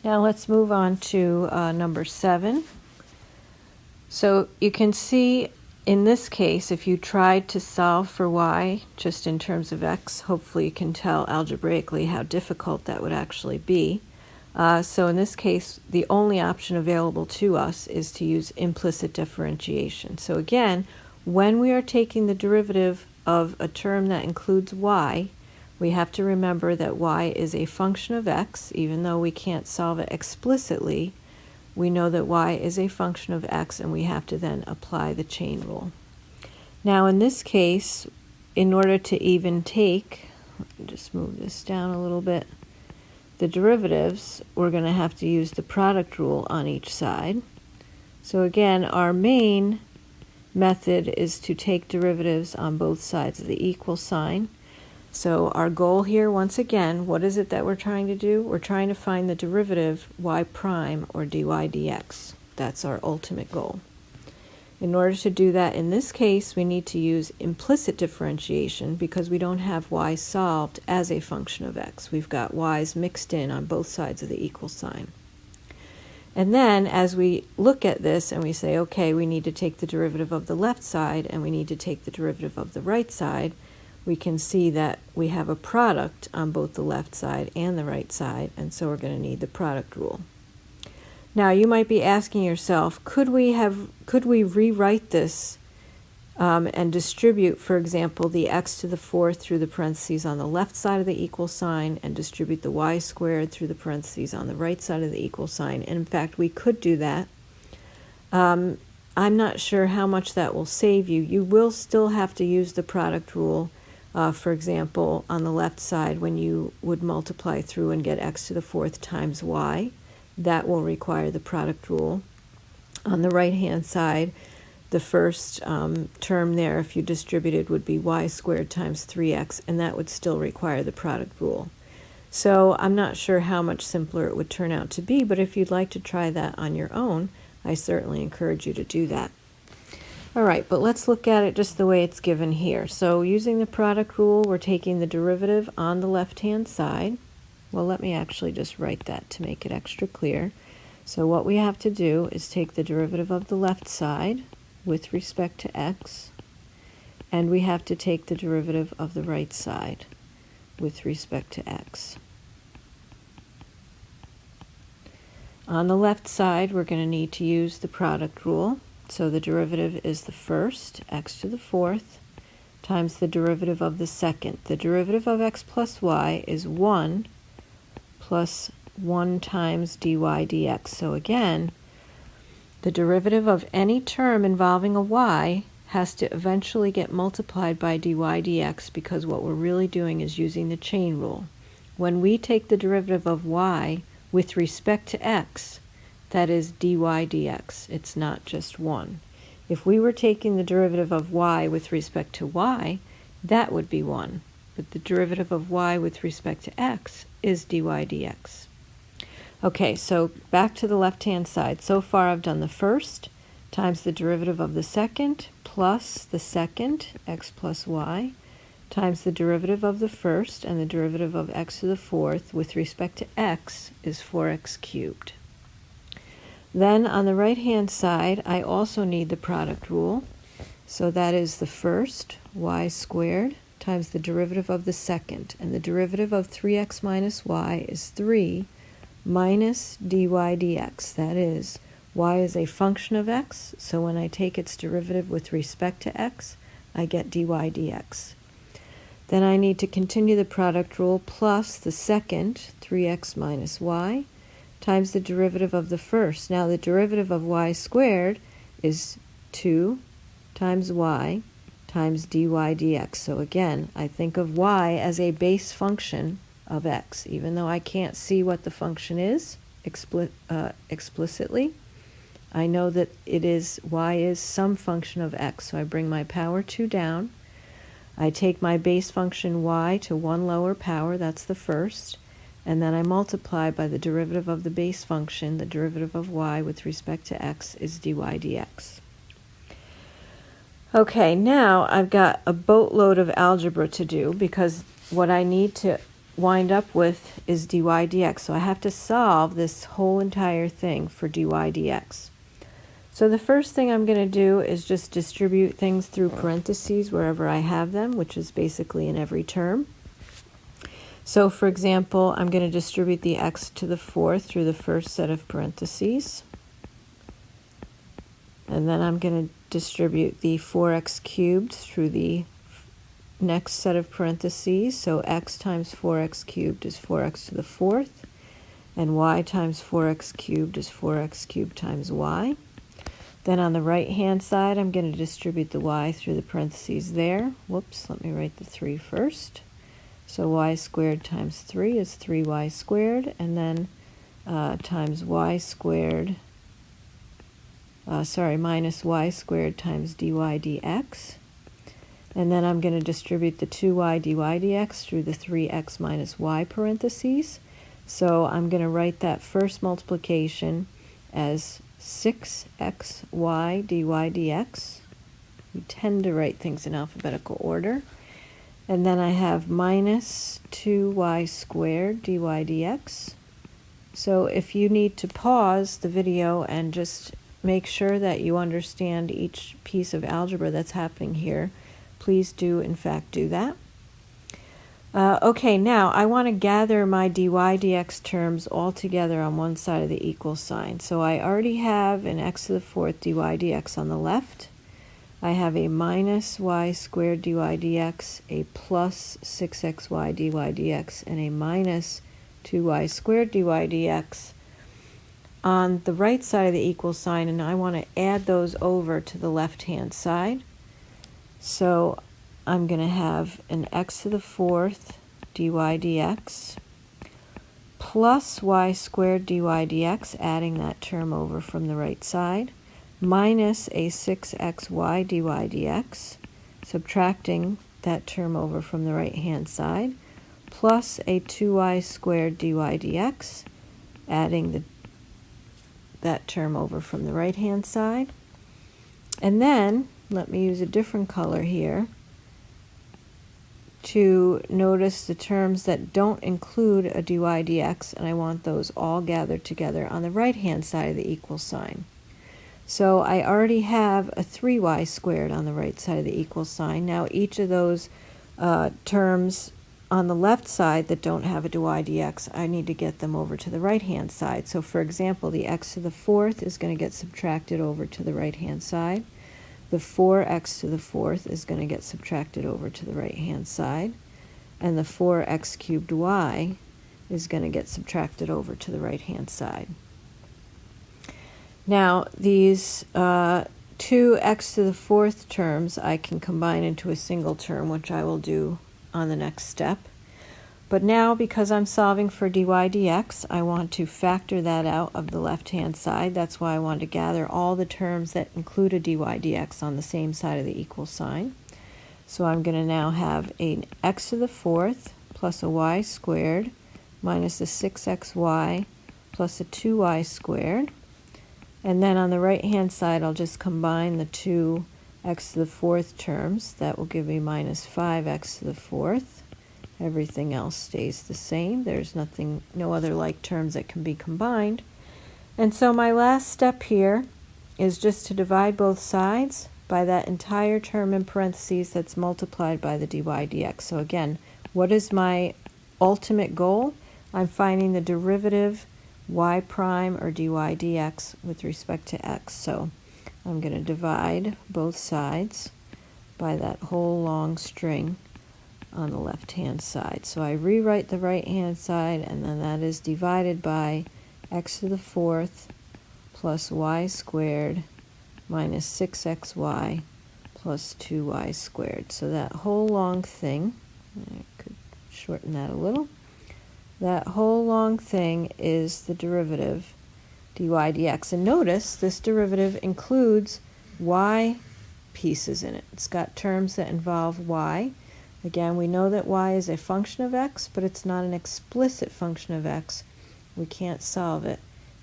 Now let's move on to number 7. So you can see in this case, if you tried to solve for y just in terms of x, hopefully you can tell algebraically how difficult that would actually be. So in this case, the only option available to us is to use implicit differentiation. So again, when we are taking the derivative of a term that includes y, we have to remember that y is a function of x. Even though we can't solve it explicitly, we know that y is a function of x, and we have to then apply the chain rule. Now in this case, in order to even take, let me just move this down a little bit, the derivatives, we're going to have to use the product rule on each side. So again, our main method is to take derivatives on both sides of the equal sign. So our goal here, once again, what is it that we're trying to do? We're trying to find the derivative y prime or dy dx. That's our ultimate goal. In order to do that in this case, we need to use implicit differentiation because we don't have y solved as a function of x. We've got y's mixed in on both sides of the equal sign. And then as we look at this and we say, okay, we need to take the derivative of the left side and we need to take the derivative of the right side, we can see that we have a product on both the left side and the right side, and so we're going to need the product rule. Now you might be asking yourself, could we rewrite this and distribute, for example, the x to the fourth through the parentheses on the left side of the equal sign and distribute the y squared through the parentheses on the right side of the equal sign? And in fact, we could do that. I'm not sure how much that will save you. You will still have to use the product rule. For example, on the left side, when you would multiply through and get x to the fourth times y, that will require the product rule. On the right-hand side, the first term there, if you distributed, would be y squared times 3x, and that would still require the product rule. So I'm not sure how much simpler it would turn out to be, but if you'd like to try that on your own, I certainly encourage you to do that. All right, but let's look at it just the way it's given here. So using the product rule, we're taking the derivative on the left-hand side. Well, let me actually just write that to make it extra clear. So what we have to do is take the derivative of the left side with respect to x, and we have to take the derivative of the right side with respect to x. On the left side, we're going to need to use the product rule. So the derivative is the first, x to the fourth, times the derivative of the second. The derivative of x plus y is 1 plus 1 times dy dx. So again, the derivative of any term involving a y has to eventually get multiplied by dy dx, because what we're really doing is using the chain rule. When we take the derivative of y with respect to x, that is dy dx. It's not just 1. If we were taking the derivative of y with respect to y, that would be 1. But the derivative of y with respect to x is dy dx. Okay, so back to the left-hand side. So far I've done the first times the derivative of the second plus the second, x plus y, times the derivative of the first, and the derivative of x to the fourth with respect to x is 4x cubed. Then on the right-hand side, I also need the product rule. So that is the first, y squared, times the derivative of the second. And the derivative of 3x minus y is 3 minus dy dx. That is, y is a function of x, so when I take its derivative with respect to x, I get dy dx. Then I need to continue the product rule plus the second, 3x minus y, times the derivative of the first. Now the derivative of y squared is 2 times y times dy dx. So again, I think of y as a base function of x. Even though I can't see what the function is explicitly, I know that y is some function of x. So I bring my power 2 down. I take my base function y to one lower power, that's the first, and then I multiply by the derivative of the base function. The derivative of y with respect to x is dy dx. Okay, now I've got a boatload of algebra to do, because what I need to wind up with is dy dx. So I have to solve this whole entire thing for dy dx. So the first thing I'm going to do is just distribute things through parentheses wherever I have them, which is basically in every term. So for example, I'm going to distribute the x to the fourth through the first set of parentheses. And then I'm going to distribute the 4x cubed through the next set of parentheses. So x times 4x cubed is 4x to the fourth. And y times 4x cubed is 4x cubed times y. Then on the right-hand side, I'm going to distribute the y through the parentheses there. Whoops, let me write the 3 first. So y squared times 3 is 3y squared. And then times y squared, minus y squared times dy dx. And then I'm going to distribute the 2y dy dx through the 3x minus y parentheses. So I'm going to write that first multiplication as 6xy dy dx. We tend to write things in alphabetical order. And then I have minus 2y squared dy dx. So if you need to pause the video and just make sure that you understand each piece of algebra that's happening here, please do in fact do that. Okay, now I want to gather my dy dx terms all together on one side of the equal sign. So I already have an x to the fourth dy dx on the left. I have a minus y squared dy dx, a plus 6xy dy dx, and a minus 2y squared dy dx on the right side of the equal sign, and I want to add those over to the left-hand side. So I'm going to have an x to the fourth dy dx plus y squared dy dx, adding that term over from the right side, minus a 6xy dy dx, subtracting that term over from the right-hand side, plus a 2y squared dy dx, adding that term over from the right-hand side. And then, let me use a different color here to notice the terms that don't include a dy dx, and I want those all gathered together on the right-hand side of the equal sign. So I already have a 3y squared on the right side of the equal sign. Now each of those terms on the left side that don't have a dy dx, I need to get them over to the right-hand side. So for example, the x to the fourth is going to get subtracted over to the right-hand side. The 4x to the fourth is going to get subtracted over to the right-hand side. And the 4x cubed y is going to get subtracted over to the right-hand side. Now, these two x to the fourth terms I can combine into a single term, which I will do on the next step. But now, because I'm solving for dy dx, I want to factor that out of the left-hand side. That's why I want to gather all the terms that include a dy dx on the same side of the equal sign. So I'm going to now have an x to the fourth plus a y squared minus a 6xy plus a 2y squared. And then on the right-hand side, I'll just combine the two x to the fourth terms. That will give me minus 5x to the fourth. Everything else stays the same. There's no other like terms that can be combined. And so my last step here is just to divide both sides by that entire term in parentheses that's multiplied by the dy dx. So again, what is my ultimate goal? I'm finding the derivative y prime or dy dx with respect to x. So I'm going to divide both sides by that whole long string on the left-hand side. So I rewrite the right-hand side, and then that is divided by x to the fourth plus y squared minus 6xy plus 2y squared. So that whole long thing, I could shorten that a little, that whole long thing is the derivative dy dx. And notice this derivative includes y pieces in it. It's got terms that involve y. Again, we know that y is a function of x, but it's not an explicit function of x. We can't solve it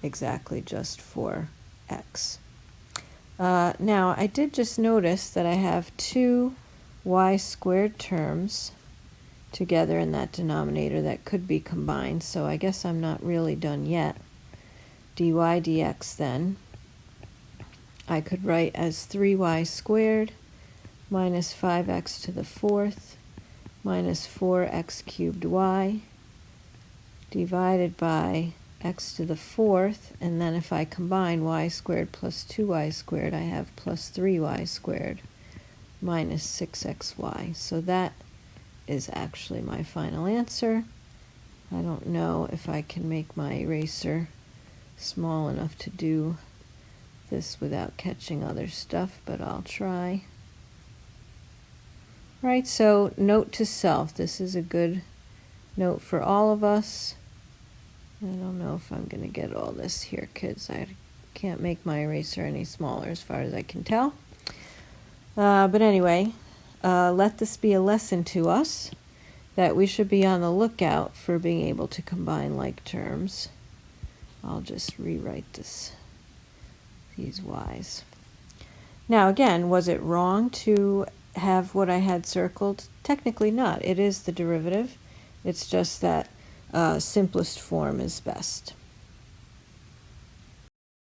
exactly just for x. Now, I did just notice that I have two y squared terms together in that denominator that could be combined, so I guess I'm not really done yet. dy dx then, I could write as 3y squared minus 5x to the fourth minus 4x cubed y divided by x to the fourth, and then if I combine y squared plus 2y squared, I have plus 3y squared minus 6xy. So that is actually my final answer. I don't know if I can make my eraser small enough to do this without catching other stuff, but I'll try. Right, so note to self. This is a good note for all of us. I don't know if I'm going to get all this here, kids. I can't make my eraser any smaller as far as I can tell. But anyway, let this be a lesson to us that we should be on the lookout for being able to combine like terms. I'll just rewrite these y's. Now again, was it wrong to have what I had circled? Technically not. It is the derivative. It's just that simplest form is best.